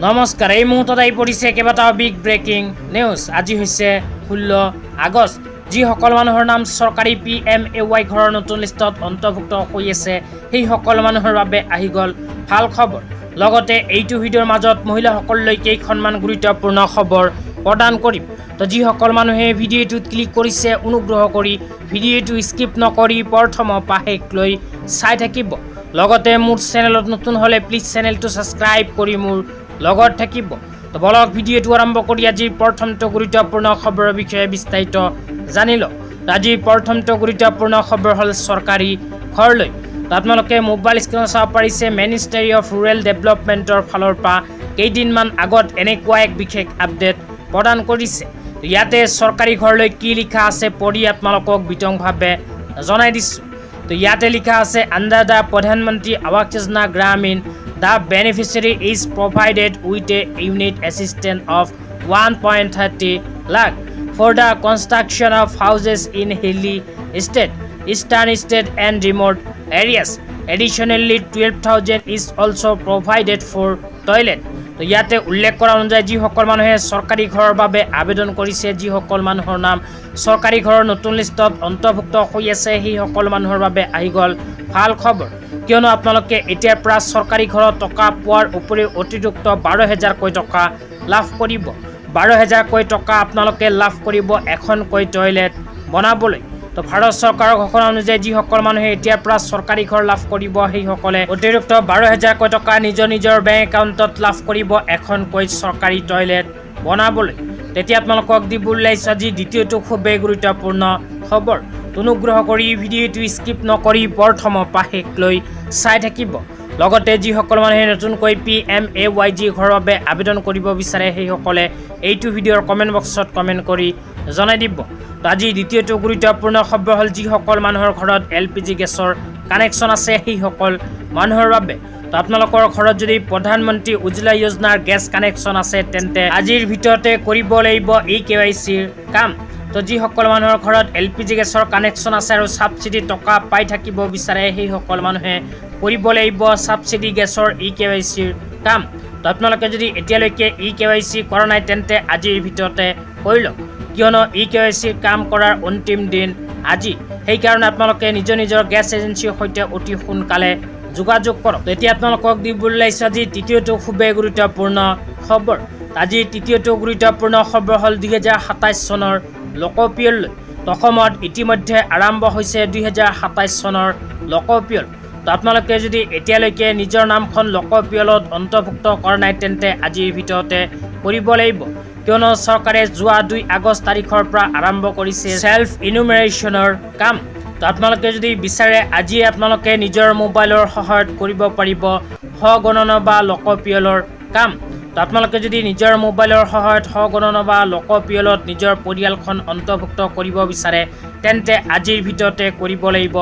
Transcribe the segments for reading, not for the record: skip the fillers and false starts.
নমস্কাৰ, এই মুহূৰ্তত আহি পৰিছে কেইবাটাও বিগ ব্ৰেকিং নিউজ। আজি হৈছে 16 আগষ্ট। যিসকল মানুহৰ নাম চৰকাৰী PMAY ঘৰৰ নতুন লিষ্টত অন্তৰ্ভুক্ত হৈ আছে, সেই সকল মানুহৰ বাবে আহি গ'ল ভাল খবৰ। লগতে এইটো ভিডিঅ'ৰ মাজত মহিলাসকললৈ কেইখনমান গুৰুত্বপূৰ্ণ খবৰ প্ৰদান কৰিম। তো যিসকল মানুহে ভিডিঅ'টোত ক্লিক কৰিছে, অনুগ্ৰহ কৰি ভিডিঅ'টো স্কিপ নকৰি প্ৰথমৰ পৰা শেষলৈ চাই থাকিব। লগতে মোৰ চেনেলত নতুন হ'লে প্লিজ চেনেলটো ছাবস্ক্ৰাইব কৰি মোৰ লগত থাকিব। তো বলক ভিডিঅ'টো আৰম্ভ কৰি আজিৰ প্ৰথমটো গুৰুত্বপূৰ্ণ খবৰৰ বিষয়ে বিস্তাৰিত জানি লওঁ। আজিৰ প্ৰথমটো গুৰুত্বপূৰ্ণ খবৰ হ'ল চৰকাৰী ঘৰলৈ। তো আপোনালোকে মোবাইল স্ক্ৰীণত চাব পাৰিছে, মিনিষ্ট্ৰী অফ ৰুৰেল ডেভেলপমেণ্টৰ ফালৰ পৰা কেইদিনমান আগত এনেকুৱা এক বিশেষ আপডেট প্ৰদান কৰিছে। ইয়াতে চৰকাৰী ঘৰলৈ কি লিখা আছে পঢ়ি আপোনালোকক বিতংভাৱে জনাই দিছোঁ। তো ইয়াতে লিখা আছে, আণ্ডাৰ দ্য প্ৰধানমন্ত্ৰী আৱাস যোজনা গ্ৰামীণ the beneficiary is provided with a unit assistance of 1.30 lakh for the construction of houses in hilly state, eastern state and remote areas. Additionally, 12,000 is also provided for toilet. তো ইয়াতে উল্লেখ কৰা অনুযায়ী যিসকল মানুহে চৰকাৰী ঘৰৰ বাবে আবেদন কৰিছে, যিসকল মানুহৰ নাম চৰকাৰী ঘৰৰ নতুন লিষ্টত অন্তৰ্ভুক্ত হৈ আছে, সেই সকল মানুহৰ বাবে আহি গ'ল ভাল খবৰ। কিয়নো আপোনালোকে এতিয়াৰ পৰা চৰকাৰী ঘৰত টকা পোৱাৰ উপৰিও অতিৰিক্ত 12,000কৈ টকা লাভ কৰিব। 12,000কৈ টকা আপোনালোকে লাভ কৰিব এখনকৈ টয়লেট বনাবলৈ। তো ভাৰত চৰকাৰৰ ঘোষণা অনুযায়ী যিসকল মানুহে এতিয়াৰ পৰা চৰকাৰী ঘৰ লাভ কৰিব, সেইসকলে অতিৰিক্ত 12,000কৈ টকা নিজৰ নিজৰ বেংক একাউণ্টত লাভ কৰিব এখনকৈ চৰকাৰী টয়লেট বনাবলৈ। তেতিয়া আপোনালোকক দিব ওলাইছোঁ আজি দ্বিতীয়টো খুবেই গুৰুত্বপূৰ্ণ খবৰ। অনুগ্ৰহ কৰি ভিডিঅ'টো স্কিপ নকৰি প্ৰথমৰ পৰা শেষলৈ চাই থাকিব। লগতে যিসকল মানুহে নতুনকৈ PMAY ঘৰৰ বাবে আবেদন কৰিব বিচাৰে, সেইসকলে এইটো ভিডিঅ'ৰ কমেণ্ট বক্সত কমেণ্ট কৰি জনাই দিব। তো আজি দ্বিতীয়টো গুৰুত্বপূৰ্ণ খবৰ হ'ল, যিসকল মানুহৰ ঘৰত LPG গেছৰ কানেকশ্যন আছে, সেইসকল মানুহৰ বাবে। তো আপোনালোকৰ ঘৰত যদি প্ৰধানমন্ত্ৰী উজ্জ্বলা যোজনাৰ গেছ কানেকশ্যন আছে, তেন্তে আজিৰ ভিতৰতে কৰিব লাগিব KYCৰ কাম। তো যিসকল মানুহৰ ঘৰত LPG গেছৰ কানেকশ্যন আছে আৰু ছাবচিডি টকা পাই থাকিব বিচাৰে, সেইসকল মানুহে কৰিব লাগিব ছাবচিডি গেছৰ KYCৰ কাম। তো আপোনালোকে যদি এতিয়ালৈকে KYC কৰা নাই, তেন্তে আজিৰ ভিতৰতে কৰি লওক, কিয়নো KYCৰ কাম কৰাৰ অন্তিম দিন আজি। সেইকাৰণে আপোনালোকে নিজৰ নিজৰ গেছ এজেঞ্চিৰ সৈতে অতি সোনকালে যোগাযোগ কৰক। এতিয়া আপোনালোকক দিব ওলাইছোঁ আজি তৃতীয়টো খুবেই গুৰুত্বপূৰ্ণ খবৰ। আজিৰ তৃতীয়টো গুৰুত্বপূৰ্ণ খবৰ হ'ল 2027 চনৰ লোকপিয়ললৈ। অসমত ইতিমধ্যে আৰম্ভ হৈছে 2027 চনৰ লোকপিয়ল। তো আপোনালোকে যদি এতিয়ালৈকে নিজৰ নামখন লোকপিয়লত অন্তৰ্ভুক্ত কৰা নাই, তেন্তে আজিৰ ভিতৰতে কৰিব লাগিব, কিয়নো চৰকাৰে যোৱা 2 আগষ্ট তাৰিখৰ পৰা আৰম্ভ কৰিছে চেল্ফ ইনুমেৰেশ্যনৰ কাম। তো আপোনালোকে যদি বিচাৰে, আজিয়ে আপোনালোকে নিজৰ মোবাইলৰ সহায়ত কৰিব পাৰিব সগণনা বা লোকপিয়লৰ কাম। তো আপোনালোকে যদি নিজৰ মোবাইলৰ সহায়ত সগণনা বা লোকপিয়লত নিজৰ পৰিয়ালখন অন্তৰ্ভুক্ত কৰিব বিচাৰে, তেন্তে আজিৰ ভিতৰতে কৰিব লাগিব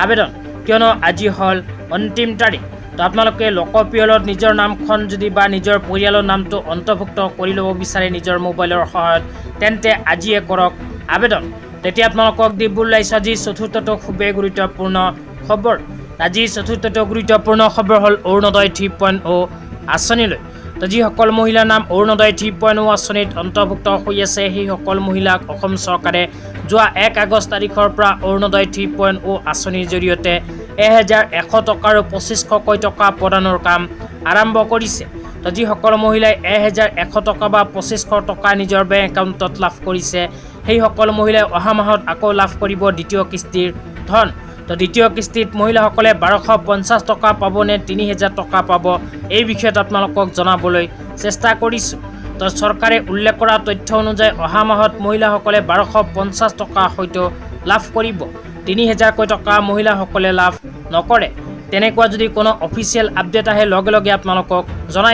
আবেদন, কিয়নো আজি হ'ল অন্তিম তাৰিখ। তো আপোনালোকে লোকপিয়লত নিজৰ নামখন যদি বা নিজৰ পৰিয়ালৰ নামটো অন্তৰ্ভুক্ত কৰি ল'ব বিচাৰে নিজৰ মোবাইলৰ সহায়ত, তেন্তে আজিয়ে কৰক আবেদন। তেতিয়া আপোনালোকক দিব ওলাইছোঁ আজি চতুৰ্থটো খুবেই গুৰুত্বপূৰ্ণ খবৰ। আজি চতুৰ্থটো গুৰুত্বপূৰ্ণ খবৰ হ'ল অৰুণোদয় 3.0 আঁচনিলৈ। তো যিসকল মহিলাৰ নাম অৰুণোদয় 3.0 আঁচনিত অন্তৰ্ভুক্ত হৈ আছে, সেইসকল মহিলাক অসম চৰকাৰে যোৱা 1 আগষ্ট তাৰিখৰ পৰা অৰুণোদয় 3.0 আঁচনিৰ জৰিয়তে 1,100 টকা আৰু 2,500কৈ টকা প্ৰদানৰ কাম আৰম্ভ কৰিছে। তো যিসকল মহিলাই 1,100 টকা বা 2,500 টকা নিজৰ বেংক একাউণ্টত লাভ কৰিছে, সেইসকল মহিলাই অহা মাহত আকৌ লাভ কৰিব দ্বিতীয় কিস্তিৰ ধন। তো দ্বিতীয় কিস্তিত মহিলাসকলে 1,250 টকা পাব নে 3,000 টকা পাব, এই বিষয়ত আপোনালোকক জনাবলৈ চেষ্টা কৰিছোঁ। তো চৰকাৰে উল্লেখ কৰা তথ্য অনুযায়ী অহা মাহত মহিলাসকলে 1,250 টকা হয়তো লাভ কৰিব, 3,000কৈ টকা মহিলাসকলে লাভ নকৰে। তেনেকুৱা যদি কোনো অফিচিয়েল আপডেট আহে, লগে লগে আপোনালোকক জনাই